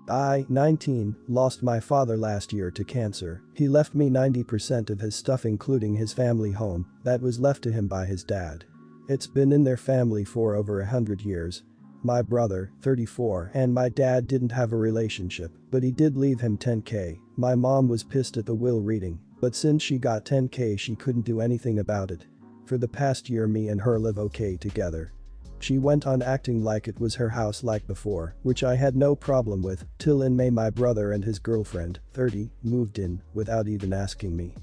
I, 19, lost my father last year to cancer. He left me 90% of his stuff including his family home that was left to him by his dad. It's been in their family for over 100 years. My brother, 34, and my dad didn't have a relationship, but he did leave him 10k. My mom was pissed at the will reading, but since she got 10k she couldn't do anything about it. For the past year me and her live okay together. She went on acting like it was her house like before, which I had no problem with, till in May my brother and his girlfriend, 30, moved in without even asking me.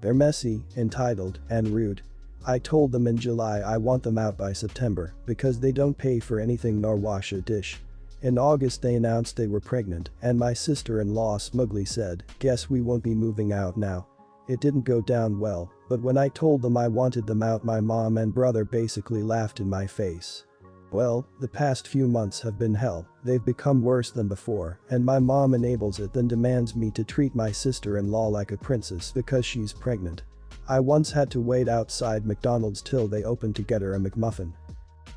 They're messy, entitled, and rude. I told them in July I want them out by September because they don't pay for anything nor wash a dish. In August they announced they were pregnant and my sister-in-law smugly said, "Guess we won't be moving out now." It didn't go down well, but when I told them I wanted them out my mom and brother basically laughed in my face. Well, the past few months have been hell, they've become worse than before, and my mom enables it then demands me to treat my sister-in-law like a princess because she's pregnant. I once had to wait outside McDonald's till they opened to get her a McMuffin.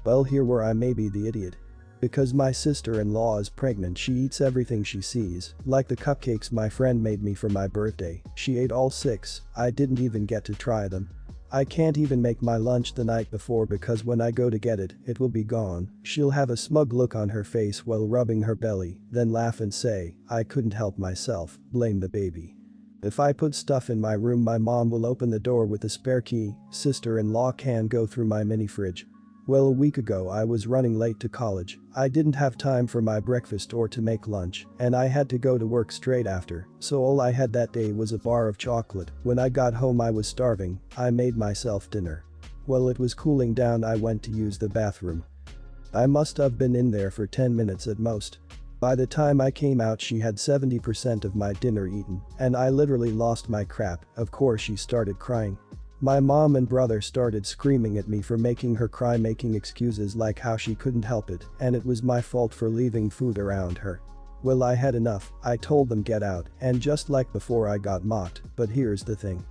Well, here where I may be the idiot. Because my sister-in-law is pregnant she eats everything she sees, like the cupcakes my friend made me for my birthday, she ate all 6, I didn't even get to try them. I can't even make my lunch the night before because when I go to get it, it will be gone. She'll have a smug look on her face while rubbing her belly, then laugh and say, "I couldn't help myself, blame the baby." If I put stuff in my room my mom will open the door with a spare key, sister-in-law can go through my mini fridge. Well, a week ago I was running late to college, I didn't have time for my breakfast or to make lunch, and I had to go to work straight after, so all I had that day was a bar of chocolate. When I got home I was starving, I made myself dinner. While it was cooling down I went to use the bathroom. I must have been in there for 10 minutes at most. By the time I came out she had 70% of my dinner eaten, and I literally lost my crap. Of course she started crying. My mom and brother started screaming at me for making her cry, making excuses like how she couldn't help it and it was my fault for leaving food around her. Well, I had enough, I told them get out, and just like before I got mocked, but here's the thing.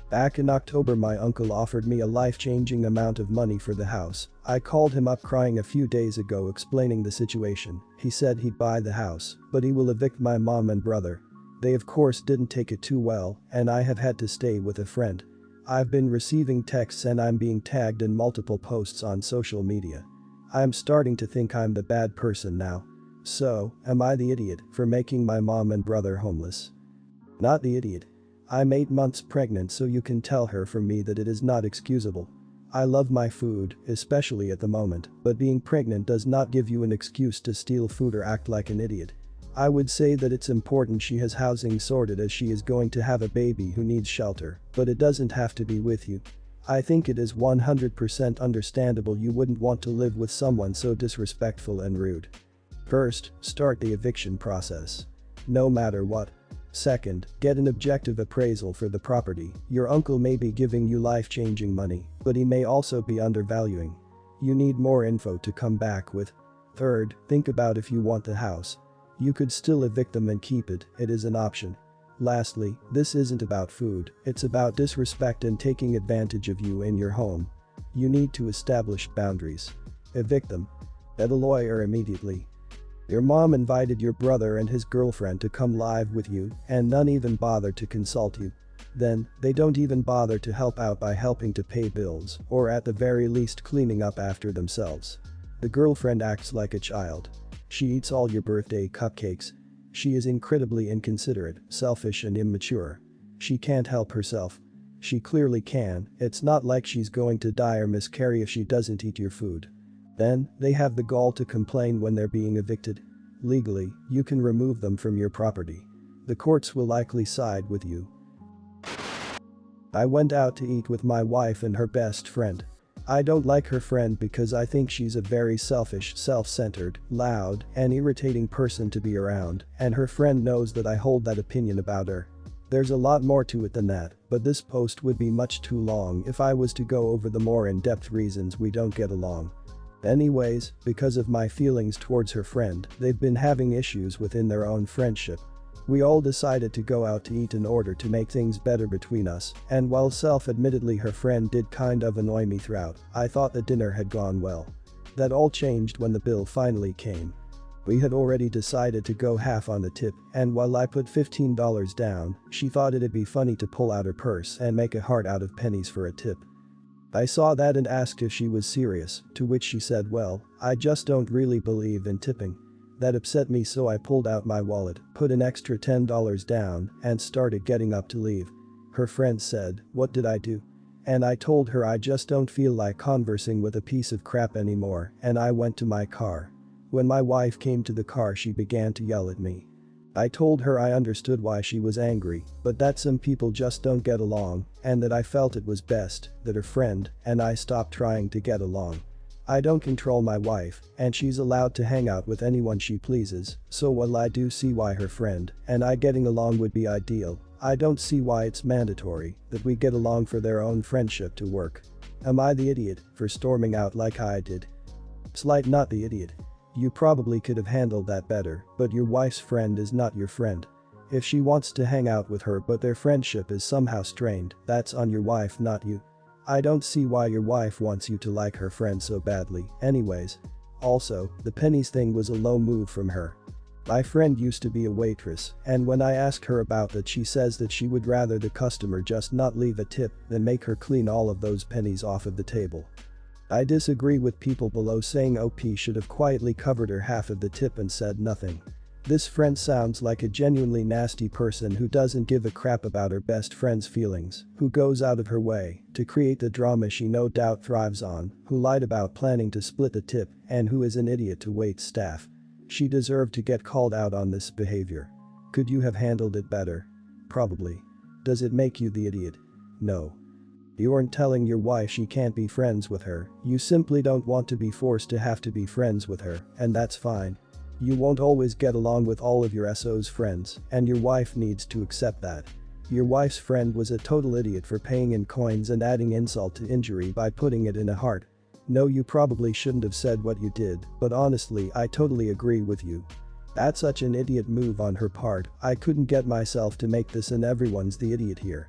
Back in October my uncle offered me a life-changing amount of money for the house. I called him up crying a few days ago explaining the situation. He said he'd buy the house, but he will evict my mom and brother. They of course didn't take it too well, and I have had to stay with a friend. I've been receiving texts and I'm being tagged in multiple posts on social media. I'm starting to think I'm the bad person now. So, am I the idiot for making my mom and brother homeless? Not the idiot. I'm 8 months pregnant, so you can tell her from me that it is not excusable. I love my food, especially at the moment, but being pregnant does not give you an excuse to steal food or act like an idiot. I would say that it's important she has housing sorted as she is going to have a baby who needs shelter, but it doesn't have to be with you. I think it is 100% understandable you wouldn't want to live with someone so disrespectful and rude. First, start the eviction process. No matter what. Second, get an objective appraisal for the property. Your uncle may be giving you life-changing money, but he may also be undervaluing. You need more info to come back with. Third, think about if you want the house. You could still evict them and keep it, it is an option. Lastly, this isn't about food, it's about disrespect and taking advantage of you in your home. You need to establish boundaries. Evict them. Get a lawyer immediately. Your mom invited your brother and his girlfriend to come live with you, and none even bother to consult you. Then, they don't even bother to help out by helping to pay bills, or at the very least cleaning up after themselves. The girlfriend acts like a child. She eats all your birthday cupcakes. She is incredibly inconsiderate, selfish and immature. She can't help herself. She clearly can, it's not like she's going to die or miscarry if she doesn't eat your food. Then, they have the gall to complain when they're being evicted. Legally, you can remove them from your property. The courts will likely side with you. I went out to eat with my wife and her best friend. I don't like her friend because I think she's a very selfish, self-centered, loud, and irritating person to be around, and her friend knows that I hold that opinion about her. There's a lot more to it than that, but this post would be much too long if I was to go over the more in-depth reasons we don't get along. Anyways, because of my feelings towards her friend, they've been having issues within their own friendship. We all decided to go out to eat in order to make things better between us, and while self-admittedly her friend did kind of annoy me throughout, I thought the dinner had gone well. That all changed when the bill finally came. We had already decided to go half on the tip, and while I put $15 down, she thought it'd be funny to pull out her purse and make a heart out of pennies for a tip. I saw that and asked if she was serious, to which she said, "Well, I just don't really believe in tipping." That upset me, so I pulled out my wallet, put an extra $10 down, and started getting up to leave. Her friend said, "What did I do?" And I told her I just don't feel like conversing with a piece of crap anymore, and I went to my car. When my wife came to the car, she began to yell at me. I told her I understood why she was angry, but that some people just don't get along, and that I felt it was best that her friend and I stopped trying to get along. I don't control my wife, and she's allowed to hang out with anyone she pleases, so while I do see why her friend and I getting along would be ideal, I don't see why it's mandatory that we get along for their own friendship to work. Am I the idiot for storming out like I did? Slight, not the idiot. You probably could have handled that better, but your wife's friend is not your friend. If she wants to hang out with her but their friendship is somehow strained, that's on your wife, not you. I don't see why your wife wants you to like her friend so badly, anyways. Also, the pennies thing was a low move from her. My friend used to be a waitress, and when I asked her about that, she says that she would rather the customer just not leave a tip than make her clean all of those pennies off of the table. I disagree with people below saying OP should have quietly covered her half of the tip and said nothing. This friend sounds like a genuinely nasty person who doesn't give a crap about her best friend's feelings, who goes out of her way to create the drama she no doubt thrives on, who lied about planning to split the tip, and who is an idiot to wait staff. She deserved to get called out on this behavior. Could you have handled it better? Probably. Does it make you the idiot? No. You aren't telling your wife she can't be friends with her, you simply don't want to be forced to have to be friends with her, and that's fine. You won't always get along with all of your SO's friends, and your wife needs to accept that. Your wife's friend was a total idiot for paying in coins and adding insult to injury by putting it in a heart. No, you probably shouldn't have said what you did, but honestly, I totally agree with you. That's such an idiot move on her part. I couldn't get myself to make this, and everyone's the idiot here.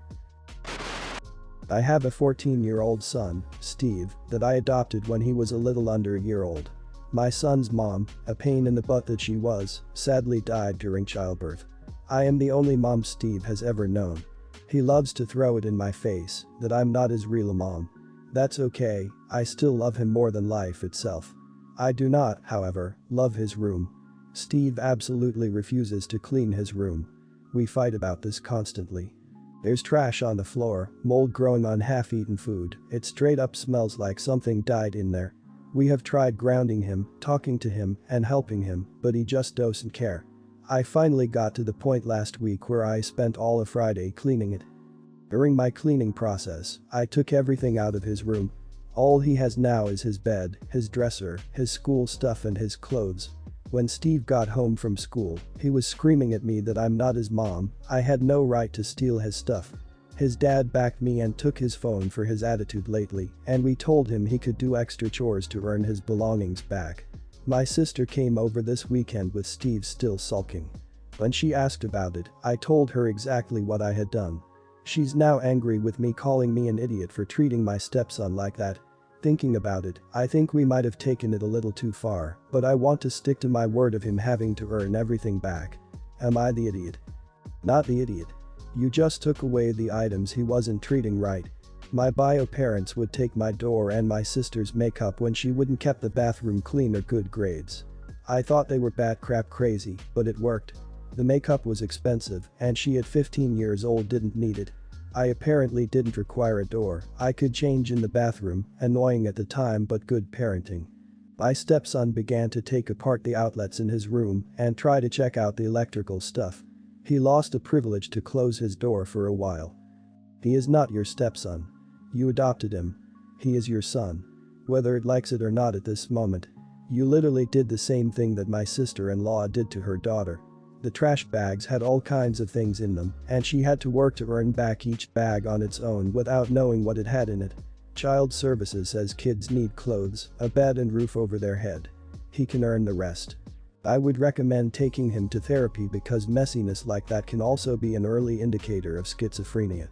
I have a 14-year-old son, Steve, that I adopted when he was a little under a year old. My son's mom, a pain in the butt that she was, sadly died during childbirth. I am the only mom Steve has ever known. He loves to throw it in my face that I'm not his real mom. That's okay, I still love him more than life itself. I do not, however, love his room. Steve absolutely refuses to clean his room. We fight about this constantly. There's trash on the floor, mold growing on half-eaten food, it straight up smells like something died in there. We have tried grounding him, talking to him, and helping him, but he just doesn't care. I finally got to the point last week where I spent all of Friday cleaning it. During my cleaning process, I took everything out of his room. All he has now is his bed, his dresser, his school stuff, and his clothes. When Steve got home from school, he was screaming at me that I'm not his mom, I had no right to steal his stuff. His dad backed me and took his phone for his attitude lately, and we told him he could do extra chores to earn his belongings back. My sister came over this weekend with Steve still sulking. When she asked about it, I told her exactly what I had done. She's now angry with me, calling me an idiot for treating my stepson like that. Thinking about it, I think we might have taken it a little too far, but I want to stick to my word of him having to earn everything back. Am I the idiot? Not the idiot. You just took away the items he wasn't treating right. My bio parents would take my door and my sister's makeup when she wouldn't keep the bathroom clean or good grades. I thought they were bat crap crazy, but it worked. The makeup was expensive, and she at 15 years old didn't need it. I apparently didn't require a door, I could change in the bathroom, annoying at the time but good parenting. My stepson began to take apart the outlets in his room and try to check out the electrical stuff. He lost the privilege to close his door for a while. He is not your stepson. You adopted him. He is your son. Whether it likes it or not at this moment. You literally did the same thing that my sister-in-law did to her daughter. The trash bags had all kinds of things in them, and she had to work to earn back each bag on its own without knowing what it had in it. Child Services says kids need clothes, a bed and roof over their head. He can earn the rest. I would recommend taking him to therapy because messiness like that can also be an early indicator of schizophrenia.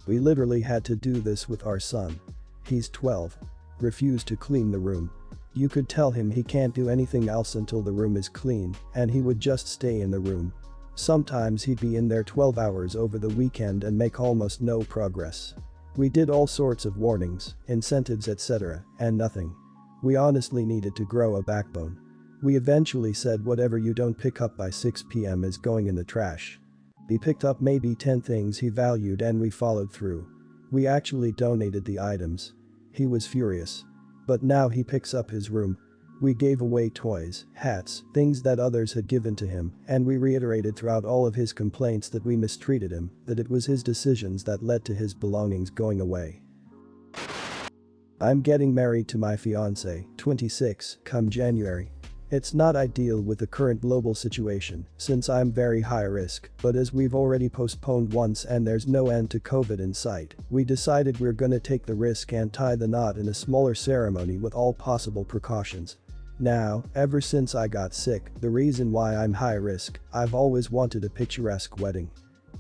We literally had to do this with our son. He's 12. Refused to clean the room. You could tell him he can't do anything else until the room is clean, and he would just stay in the room. Sometimes he'd be in there 12 hours over the weekend and make almost no progress. We did all sorts of warnings, incentives etc., and nothing. We honestly needed to grow a backbone. We eventually said whatever you don't pick up by 6 p.m. is going in the trash. He picked up maybe 10 things he valued and we followed through. We actually donated the items. He was furious. But now he picks up his room. We gave away toys, hats, things that others had given to him, and we reiterated throughout all of his complaints that we mistreated him, that it was his decisions that led to his belongings going away. I'm getting married to my fiancé, 26, come January. It's not ideal with the current global situation, since I'm very high risk, but as we've already postponed once and there's no end to COVID in sight, we decided we're gonna take the risk and tie the knot in a smaller ceremony with all possible precautions. Now, ever since I got sick, the reason why I'm high risk, I've always wanted a picturesque wedding.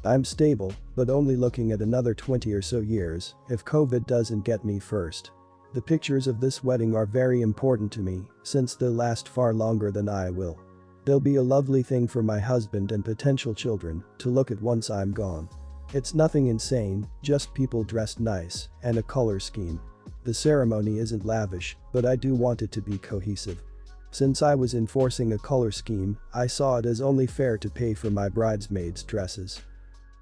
I'm stable, but only looking at another 20 or so years, if COVID doesn't get me first. The pictures of this wedding are very important to me, since they'll last far longer than I will. They'll be a lovely thing for my husband and potential children to look at once I'm gone. It's nothing insane, just people dressed nice, and a color scheme. The ceremony isn't lavish, but I do want it to be cohesive. Since I was enforcing a color scheme, I saw it as only fair to pay for my bridesmaids' dresses.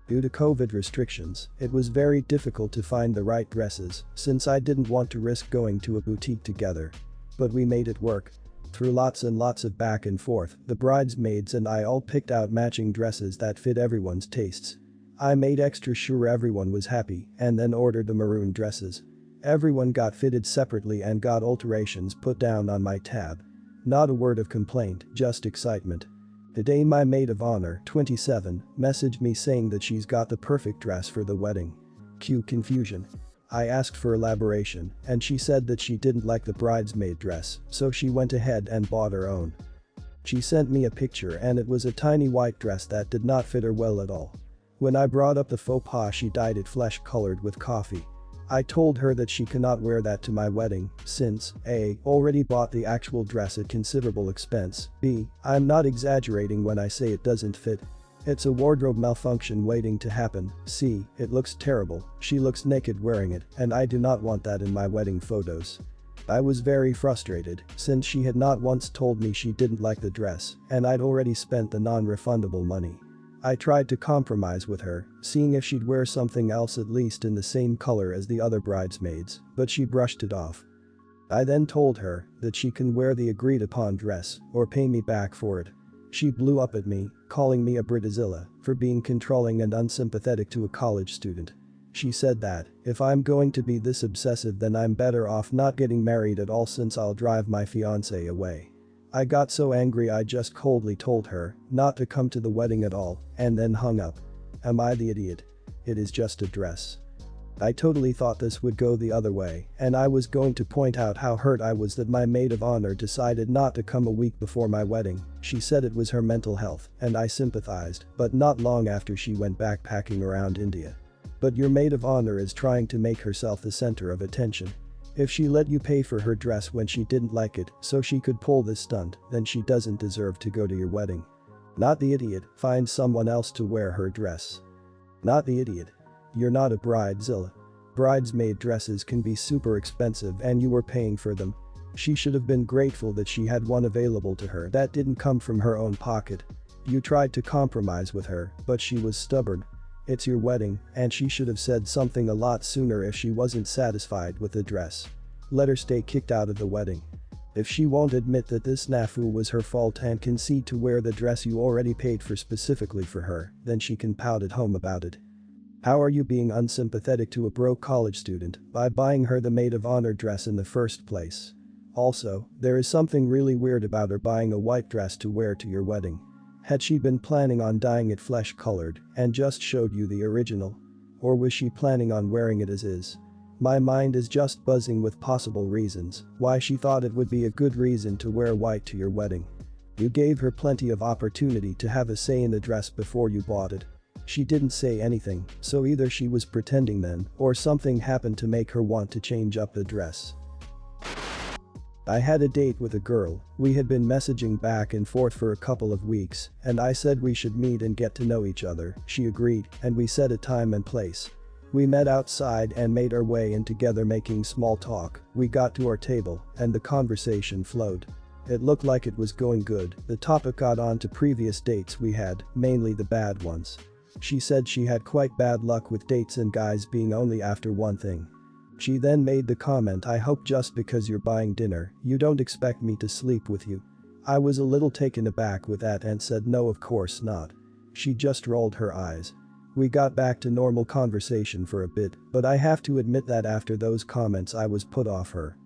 Due to COVID restrictions, it was very difficult to find the right dresses, since I didn't want to risk going to a boutique together. But we made it work. Through lots and lots of back and forth, the bridesmaids and I all picked out matching dresses that fit everyone's tastes. I made extra sure everyone was happy and then ordered the maroon dresses. Everyone got fitted separately and got alterations put down on my tab. Not a word of complaint, just excitement. Today my maid of honor, 27, messaged me saying that she's got the perfect dress for the wedding. Cue confusion. I asked for elaboration, and she said that she didn't like the bridesmaid dress, so she went ahead and bought her own. She sent me a picture and it was a tiny white dress that did not fit her well at all. When I brought up the faux pas, she dyed it flesh colored with coffee. I told her that she cannot wear that to my wedding, since A. already bought the actual dress at considerable expense, B. I'm not exaggerating when I say it doesn't fit. It's a wardrobe malfunction waiting to happen, C. It looks terrible, she looks naked wearing it, and I do not want that in my wedding photos. I was very frustrated, since she had not once told me she didn't like the dress, and I'd already spent the non-refundable money. I tried to compromise with her, seeing if she'd wear something else at least in the same color as the other bridesmaids, but she brushed it off. I then told her that she can wear the agreed upon dress or pay me back for it. She blew up at me, calling me a Britazilla for being controlling and unsympathetic to a college student. She said that if I'm going to be this obsessive, then I'm better off not getting married at all, since I'll drive my fiancé away. I got so angry I just coldly told her not to come to the wedding at all and then hung up. Am I the idiot? It is just a dress. I totally thought this would go the other way, and I was going to point out how hurt I was that my maid of honor decided not to come a week before my wedding. She said it was her mental health, and I sympathized, but not long after she went backpacking around India. But your maid of honor is trying to make herself the center of attention. If she let you pay for her dress when she didn't like it so she could pull this stunt, then she doesn't deserve to go to your wedding. Not the idiot, find someone else to wear her dress. Not the idiot. You're not a bridezilla. Bridesmaid dresses can be super expensive and you were paying for them. She should have been grateful that she had one available to her that didn't come from her own pocket. You tried to compromise with her, but she was stubborn. It's your wedding, and she should have said something a lot sooner if she wasn't satisfied with the dress. Let her stay kicked out of the wedding. If she won't admit that this snafu was her fault and concede to wear the dress you already paid for specifically for her, then she can pout at home about it. How are you being unsympathetic to a broke college student by buying her the maid of honor dress in the first place? Also, there is something really weird about her buying a white dress to wear to your wedding. Had she been planning on dyeing it flesh colored and just showed you the original? Or was she planning on wearing it as is? My mind is just buzzing with possible reasons why she thought it would be a good reason to wear white to your wedding. You gave her plenty of opportunity to have a say in the dress before you bought it. She didn't say anything, so either she was pretending then, or something happened to make her want to change up the dress. I had a date with a girl, we had been messaging back and forth for a couple of weeks, and I said we should meet and get to know each other, she agreed, and we set a time and place. We met outside and made our way in together making small talk, we got to our table, and the conversation flowed. It looked like it was going good, the topic got on to previous dates we had, mainly the bad ones. She said she had quite bad luck with dates and guys being only after one thing. She then made the comment, "I hope just because you're buying dinner, you don't expect me to sleep with you." I was a little taken aback with that and said no, of course not. She just rolled her eyes. We got back to normal conversation for a bit, but I have to admit that after those comments I was put off her.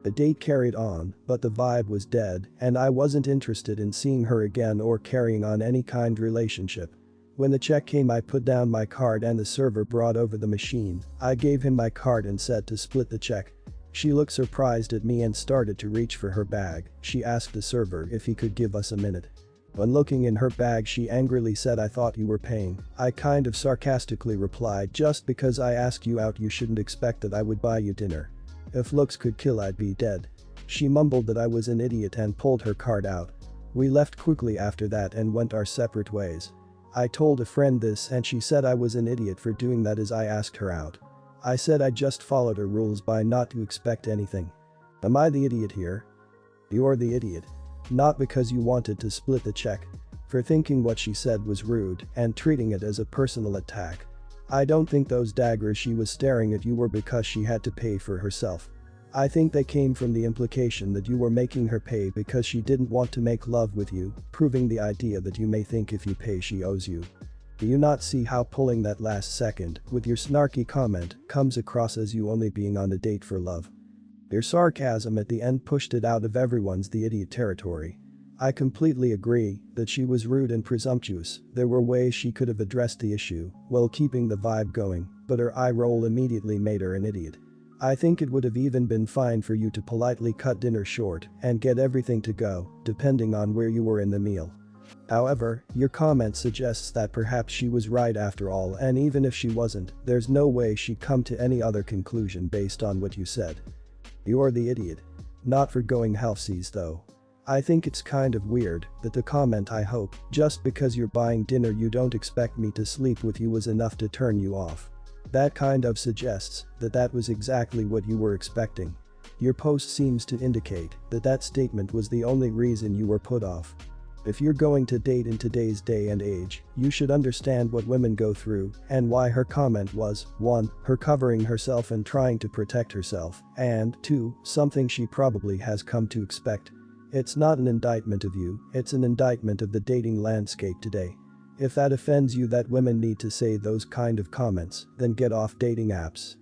The date carried on, but the vibe was dead, and I wasn't interested in seeing her again or carrying on any kind relationship. When the check came, I put down my card and the server brought over the machine. I gave him my card and said to split the check. She looked surprised at me and started to reach for her bag. She asked the server if he could give us a minute. When looking in her bag, she angrily said, "I thought you were paying." I kind of sarcastically replied, "Just because I asked you out you shouldn't expect that I would buy you dinner. If looks could kill, I'd be dead." She mumbled that I was an idiot and pulled her card out. We left quickly after that and went our separate ways. I told a friend this and she said I was an idiot for doing that as I asked her out. I said I just followed her rules by not to expect anything. Am I the idiot here? You're the idiot. Not because you wanted to split the check. For thinking what she said was rude and treating it as a personal attack. I don't think those daggers she was staring at you were because she had to pay for herself. I think they came from the implication that you were making her pay because she didn't want to make love with you, proving the idea that you may think if you pay she owes you. Do you not see how pulling that last second, with your snarky comment, comes across as you only being on a date for love? Your sarcasm at the end pushed it out of everyone's the idiot territory. I completely agree that she was rude and presumptuous. There were ways she could have addressed the issue while keeping the vibe going, but her eye roll immediately made her an idiot. I think it would have even been fine for you to politely cut dinner short and get everything to go, depending on where you were in the meal. However, your comment suggests that perhaps she was right after all, and even if she wasn't, there's no way she'd come to any other conclusion based on what you said. You're the idiot. Not for going halfsies though. I think it's kind of weird that the comment "I hope just because you're buying dinner you don't expect me to sleep with you" was enough to turn you off. That kind of suggests that that was exactly what you were expecting. Your post seems to indicate that that statement was the only reason you were put off. If you're going to date in today's day and age, you should understand what women go through and why her comment was 1. Her covering herself and trying to protect herself, and 2. Something she probably has come to expect. It's not an indictment of you, it's an indictment of the dating landscape today. If that offends you that women need to say those kind of comments, then get off dating apps.